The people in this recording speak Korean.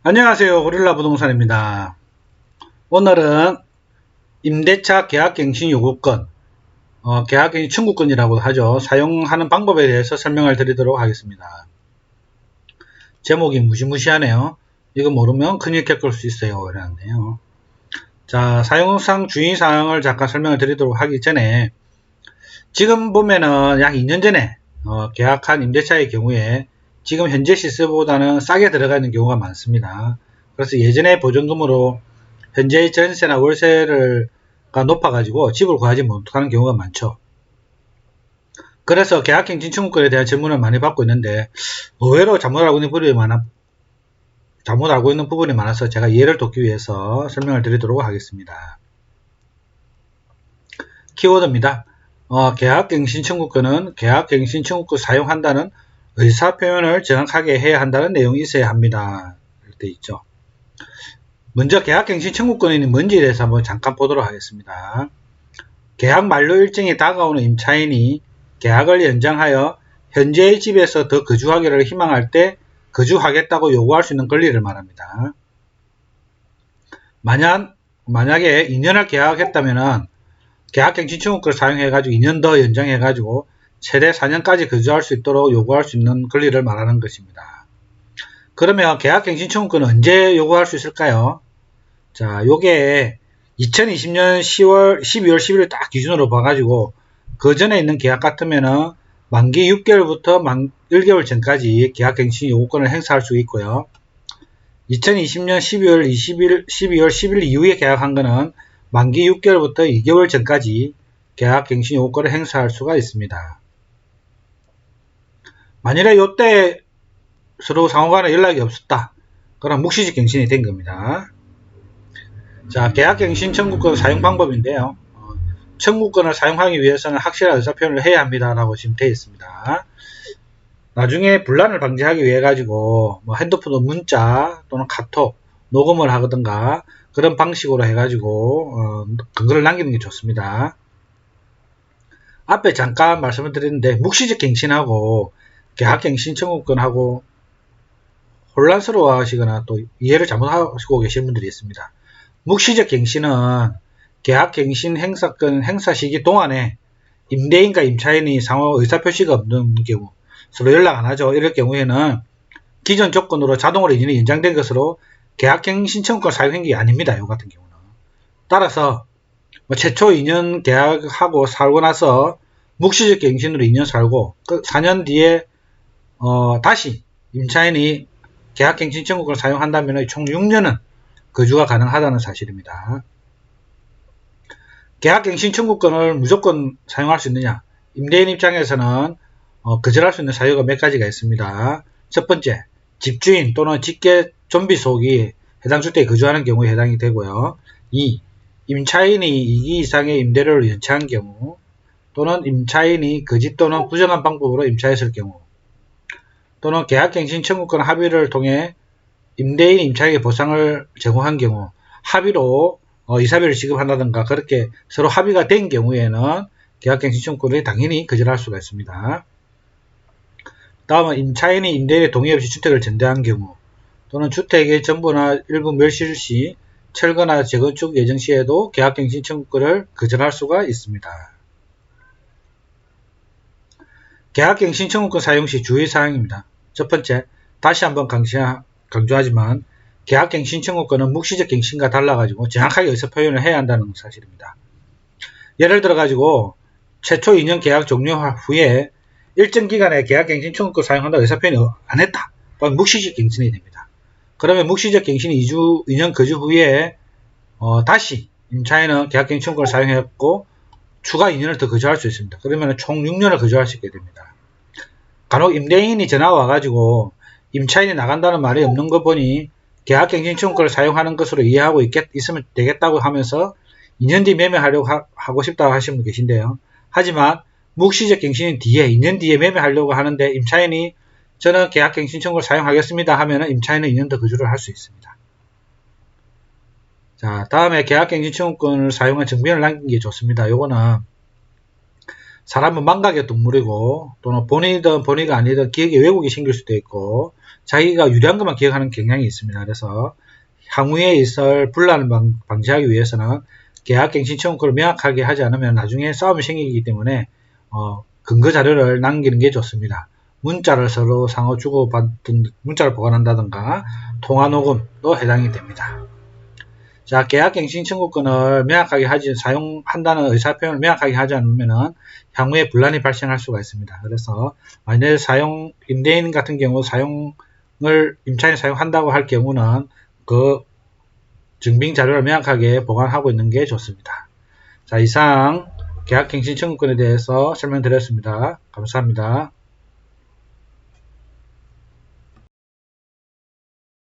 안녕하세요. 고릴라 부동산입니다. 오늘은 임대차 계약갱신 요구권, 계약갱신 청구권이라고 하죠. 사용하는 방법에 대해서 설명을 드리도록 하겠습니다. 제목이 무시무시하네요. 이거 모르면 큰일 겪을 수 있어요. 이라는데요. 자, 사용상 주의사항을 잠깐 설명을 드리도록 하기 전에 지금 보면은 약 2년 전에 계약한 임대차의 경우에 지금 현재 시세보다는 싸게 들어가 있는 경우가 많습니다. 그래서 예전에 보증금으로 현재의 전세나 월세가 높아가지고 집을 구하지 못하는 경우가 많죠. 그래서 계약갱신 청구권에 대한 질문을 많이 받고 있는데 의외로 잘못 알고 있는 부분이 많아서 제가 이해를 돕기 위해서 설명을 드리도록 하겠습니다. 키워드입니다. 계약갱신 청구권은 계약갱신 청구권 사용한다는 의사표현을 정확하게 해야 한다는 내용이 있어야 합니다. 이렇게 되어 있죠. 먼저 계약갱신 청구권이 뭔지에 대해서 한번 잠깐 보도록 하겠습니다. 계약 만료 일정이 다가오는 임차인이 계약을 연장하여 현재의 집에서 더 거주하기를 희망할 때 거주하겠다고 요구할 수 있는 권리를 말합니다. 만약에 2년을 계약했다면 계약갱신 청구권을 사용해가지고 2년 더 연장해가지고 최대 4년까지 거주할 수 있도록 요구할 수 있는 권리를 말하는 것입니다. 그러면 계약갱신 청구권은 언제 요구할 수 있을까요? 자, 요게 2020년 12월 10일 딱 기준으로 봐가지고 그 전에 있는 계약 같으면은 만기 6개월부터 1개월 전까지 계약갱신 요구권을 행사할 수 있고요. 2020년 12월 10일 이후에 계약한 거는 만기 6개월부터 2개월 전까지 계약갱신 요구권을 행사할 수가 있습니다. 만일에 요때 서로 상호간에 연락이 없었다. 그럼 묵시적 갱신이 된 겁니다. 자, 계약갱신 청구권 사용 방법인데요. 청구권을 사용하기 위해서는 확실한 의사표현을 해야 합니다. 라고 지금 되어 있습니다. 나중에 분란을 방지하기 위해 가지고 핸드폰으로 문자 또는 카톡 녹음을 하든가 그런 방식으로 해가지고 근거를 남기는 게 좋습니다. 앞에 잠깐 말씀을 드렸는데 묵시적 갱신하고 계약갱신 청구권하고 혼란스러워 하시거나 또 이해를 잘못하시고 계신 분들이 있습니다. 묵시적 갱신은 계약갱신 행사권 행사 시기 동안에 임대인과 임차인이 상호 의사표시가 없는 경우 서로 연락 안하죠. 이럴 경우에는 기존 조건으로 자동으로 2년이 연장된 것으로 계약갱신 청구권 사용한 게 아닙니다. 이 같은 경우는. 따라서 최초 2년 계약하고 살고 나서 묵시적 갱신으로 2년 살고 그 4년 뒤에 다시 임차인이 계약갱신 청구권을 사용한다면 총 6년은 거주가 가능하다는 사실입니다. 계약갱신 청구권을 무조건 사용할 수 있느냐? 임대인 입장에서는 거절할 수 있는 사유가 몇 가지가 있습니다. 첫 번째, 집주인 또는 직계 좀비 속이 해당 주택에 거주하는 경우에 해당이 되고요. 2. 임차인이 2기 이상의 임대료를 연체한 경우 또는 임차인이 거짓 또는 부정한 방법으로 임차했을 경우 또는 계약갱신 청구권 합의를 통해 임대인 임차인에게 보상을 제공한 경우 합의로 이사비를 지급한다든가 그렇게 서로 합의가 된 경우에는 계약갱신 청구권을 당연히 거절할 수가 있습니다. 다음은 임차인이 임대인의 동의 없이 주택을 전대한 경우 또는 주택의 전부나 일부 멸실 시 철거나 재건축 예정 시에도 계약갱신 청구권을 거절할 수가 있습니다. 계약갱신 청구권 사용 시 주의사항입니다. 첫 번째, 다시 한번 강조하지만 계약갱신 청구권은 묵시적 갱신과 달라가지고 정확하게 의사표현을 해야 한다는 사실입니다. 예를 들어가지고 최초 2년 계약 종료 후에 일정 기간에 계약갱신 청구권 사용한다 의사표현을 안 했다. 그럼 묵시적 갱신이 됩니다. 그러면 묵시적 갱신이 2년 거주 후에 다시 임차인은 계약갱신 청구권을 사용했고 추가 2년을 더 거주할 수 있습니다. 그러면 총 6년을 거주할 수 있게 됩니다. 간혹 임대인이 전화 와가지고 임차인이 나간다는 말이 없는 거 보니 계약갱신 청구권을 사용하는 것으로 이해하고 있으면 되겠다고 하면서 2년 뒤 매매하려고 하고 싶다고 하시는 분 계신데요. 하지만 묵시적 갱신인 뒤에 2년 뒤에 매매하려고 하는데 임차인이 저는 계약갱신 청구를 사용하겠습니다 하면은 임차인은 2년 더 거주를 할 수 있습니다. 자, 다음에 계약갱신 청구권을 사용한 증빙을 남긴 게 좋습니다. 요거는 사람은 망각의 동물이고 또는 본의든 본의가 아니든 기억에 왜곡이 생길 수도 있고 자기가 유리한 것만 기억하는 경향이 있습니다. 그래서 향후에 있을 분란을 방지하기 위해서는 계약갱신 청구권을 명확하게 하지 않으면 나중에 싸움이 생기기 때문에 근거 자료를 남기는 게 좋습니다. 문자를 서로 상호 주고받든 문자를 보관한다든가 통화녹음도 해당이 됩니다. 자, 계약갱신 청구권을 명확하게 사용한다는 의사표현을 명확하게 하지 않으면 향후에 분란이 발생할 수가 있습니다. 그래서 만약에 임대인 같은 경우 임차인이 사용한다고 할 경우는 그 증빙 자료를 명확하게 보관하고 있는 게 좋습니다. 자, 이상 계약갱신 청구권에 대해서 설명드렸습니다. 감사합니다.